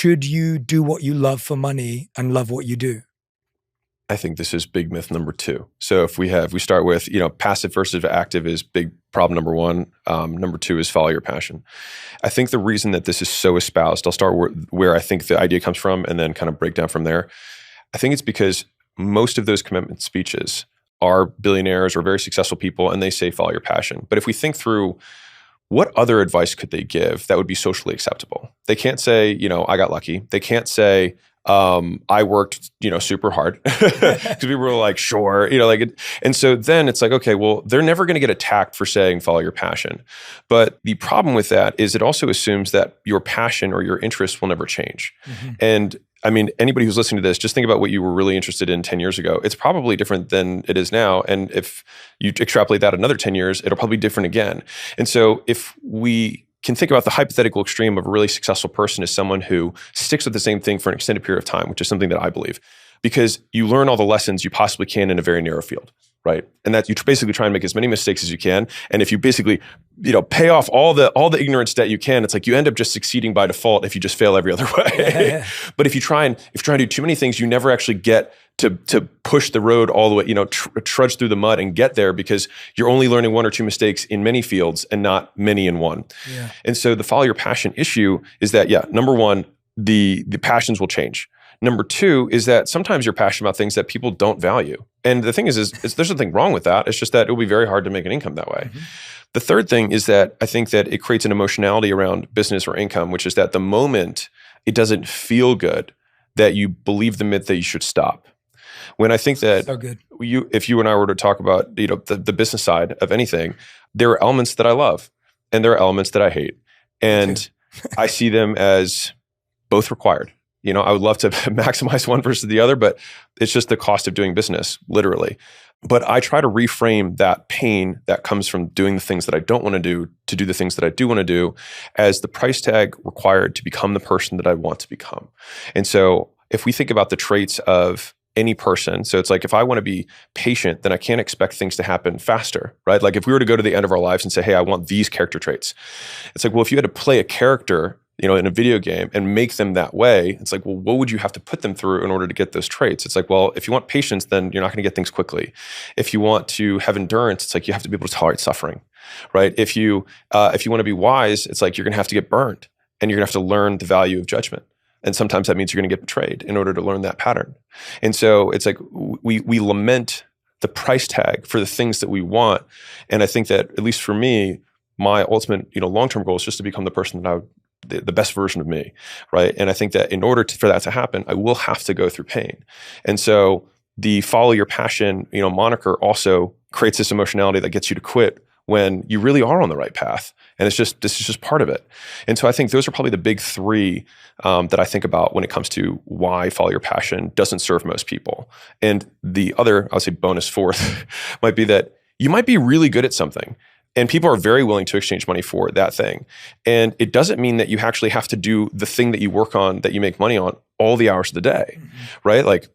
should you do what you love for money and love what you do? I think this is big myth number 2. So if we start with, passive versus active is big problem number 1. Number 2 is follow your passion. I think the reason that this is so espoused, I'll start where I think the idea comes from and then kind of break down from there. I think it's because most of those commitment speeches are billionaires or very successful people, and they say follow your passion. But if we think through, what other advice could they give that would be socially acceptable? They can't say, I got lucky. They can't say, I worked, super hard, because people were like, sure, and so then it's like, okay, well, they're never going to get attacked for saying follow your passion. But the problem with that is it also assumes that your passion or your interest will never change. Mm-hmm. And I mean, anybody who's listening to this, just think about what you were really interested in 10 years ago. It's probably different than it is now. And if you extrapolate that another 10 years, it'll probably be different again. And so if we can think about the hypothetical extreme of a really successful person as someone who sticks with the same thing for an extended period of time, which is something that I believe, because you learn all the lessons you possibly can in a very narrow field, right? And that you basically try and make as many mistakes as you can. And if you basically, pay off all the ignorance that you can, it's like you end up just succeeding by default if you just fail every other way. Yeah. But if you try and do too many things, you never actually get to push the road all the way, trudge through the mud and get there, because you're only learning 1 or 2 mistakes in many fields and not many in one. Yeah. And so the follow your passion issue is that, number 1, the passions will change. Number 2 is that sometimes you're passionate about things that people don't value. And the thing is there's nothing wrong with that. It's just that it will be very hard to make an income that way. Mm-hmm. The third thing is that I think that it creates an emotionality around business or income, which is that the moment it doesn't feel good, that you believe the myth that you should stop. When I think that so good. If you and I were to talk about the business side of anything, there are elements that I love and there are elements that I hate. And I see them as both required. I would love to maximize one versus the other, but it's just the cost of doing business, literally. But I try to reframe that pain that comes from doing the things that I don't want to do the things that I do want to do, as the price tag required to become the person that I want to become. And so if we think about the traits of any person, so it's like, if I want to be patient, then I can't expect things to happen faster, right? Like if we were to go to the end of our lives and say, hey, I want these character traits. It's like, well, if you had to play a character in a video game and make them that way, it's like, well, what would you have to put them through in order to get those traits? It's like, well, if you want patience, then you're not going to get things quickly. If you want to have endurance, it's like you have to be able to tolerate suffering, right? If you want to be wise, it's like you're going to have to get burned and you're going to have to learn the value of judgment. And sometimes that means you're going to get betrayed in order to learn that pattern. And so it's like we lament the price tag for the things that we want. And I think that, at least for me, my ultimate long-term goal is just to become the person that the best version of me, right? And I think that in order for that to happen, I will have to go through pain. And so the follow your passion, moniker also creates this emotionality that gets you to quit when you really are on the right path. And this is just part of it. And so I think those are probably the big 3 that I think about when it comes to why follow your passion doesn't serve most people. And the other, I would say bonus 4th, might be that you might be really good at something, and people are very willing to exchange money for that thing. And it doesn't mean that you actually have to do the thing that you work on, that you make money on, all the hours of the day, right? Like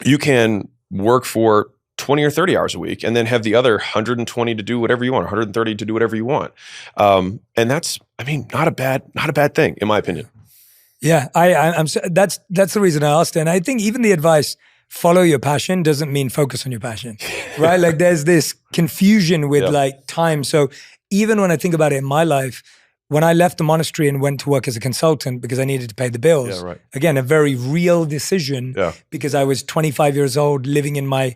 you can work for 20 or 30 hours a week and then have the other 120 to do whatever you want, 130 to do whatever you want. And that's, not a bad thing, in my opinion. Yeah, that's the reason I asked it. And I think even the advice, follow your passion, doesn't mean focus on your passion, right? Like there's this confusion with like time. So even when I think about it in my life, when I left the monastery and went to work as a consultant because I needed to pay the bills, again, a very real decision because I was 25 years old living in my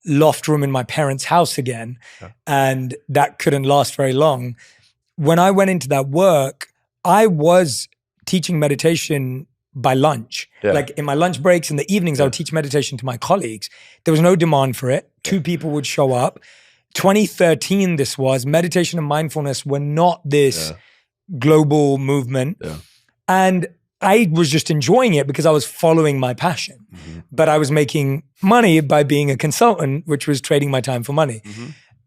loft room in my parents' house again. And that couldn't last very long. When I went into that work, I was teaching meditation by lunch. Like in my lunch breaks in the evenings, I would teach meditation to my colleagues. There was no demand for it. 2 people would show up. 2013, this was, meditation and mindfulness were not this global movement. And I was just enjoying it because I was following my passion. But I was making money by being a consultant, which was trading my time for money.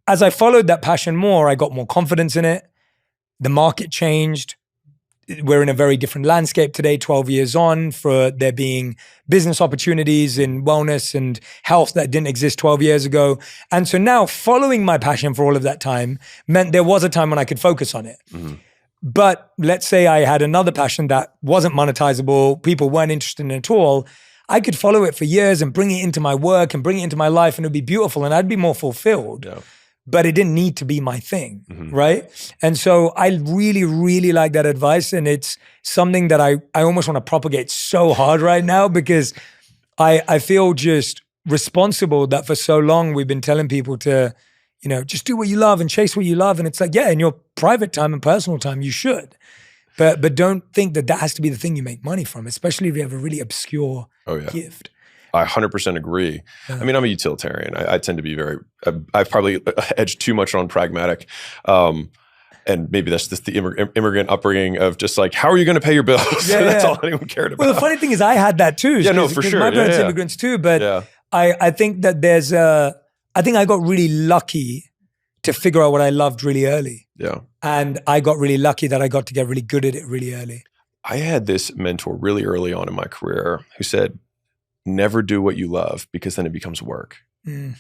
As I followed that passion more, I got more confidence in it. The market changed. We're in a very different landscape today, 12 years on, for there being business opportunities in wellness and health that didn't exist 12 years ago. And so now following my passion for all of that time meant there was a time when I could focus on it. But let's say I had another passion that wasn't monetizable, people weren't interested in it at all. I could follow it for years and bring it into my work and bring it into my life, and it would be beautiful and I'd be more fulfilled. Yeah. But it didn't need to be my thing, right? And so I really, really like that advice. And it's something that I almost want to propagate so hard right now, because I feel just responsible that for so long we've been telling people to, just do what you love and chase what you love. And it's like, yeah, in your private time and personal time, you should. But don't think that has to be the thing you make money from, especially if you have a really obscure gift. I 100% agree. I mean, I'm a utilitarian. I tend to be I've probably edged too much on pragmatic. And maybe that's just the immigrant upbringing of just like, how are you going to pay your bills? That's all anyone cared about. Well, the funny thing is I had that too. Yeah, no, for sure. My parents are immigrants too. But I think that I think I got really lucky to figure out what I loved really early. Yeah. And I got really lucky that I got to get really good at it really early. I had this mentor really early on in my career who said, never do what you love, because then it becomes work. And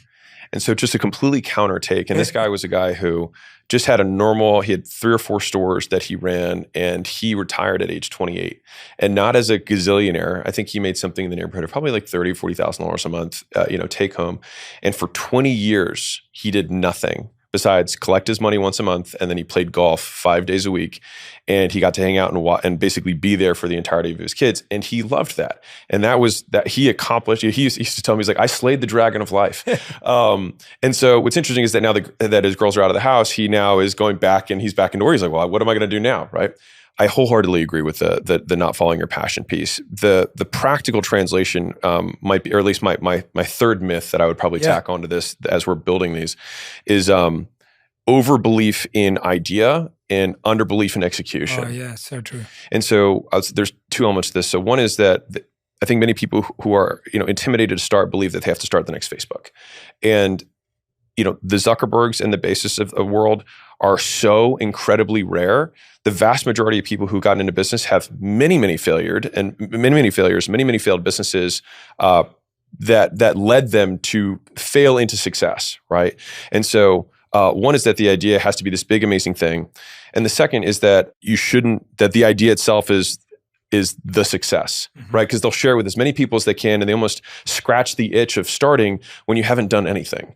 so just a completely counter take. And this guy was a guy who just had he had 3 or 4 stores that he ran, and he retired at age 28. And not as a gazillionaire. I think he made something in the neighborhood of probably like $30,000, $40,000 a month, take home. And for 20 years, he did nothing besides collect his money once a month, and then he played golf 5 days a week, and he got to hang out and basically be there for the entirety of his kids, and he loved that. And that was that he accomplished. He used to tell me, he's like, I slayed the dragon of life. And so what's interesting is that now that his girls are out of the house, he now is going back, and he's back into work. He's like, well, what am I going to do now, right? I wholeheartedly agree with the not following your passion piece. The practical translation might be, or at least my third myth that I would probably tack onto this as we're building these, is overbelief in idea and underbelief in execution. Oh yeah, so true. And so there's 2 elements to this. So one is that I think many people who are intimidated to start believe that they have to start the next Facebook, and the Zuckerbergs and the Bezos of the world are so incredibly rare. The vast majority of people who got into business have many failed businesses that led them to fail into success, right? And so one is that the idea has to be this big, amazing thing. And the second is that that the idea itself is the success, right? Because they'll share with as many people as they can, and they almost scratch the itch of starting when you haven't done anything.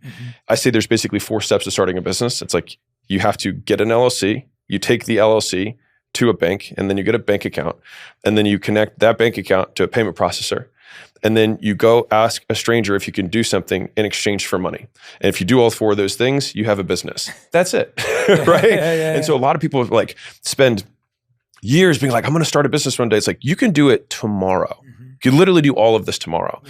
I say there's basically 4 steps to starting a business. It's like, you have to get an LLC, you take the LLC to a bank, and then you get a bank account, and then you connect that bank account to a payment processor. And then you go ask a stranger if you can do something in exchange for money. And if you do all 4 of those things, you have a business. That's it, right? And so a lot of people like spend years being like, I'm going to start a business one day. It's like, you can do it tomorrow. You can literally do all of this tomorrow.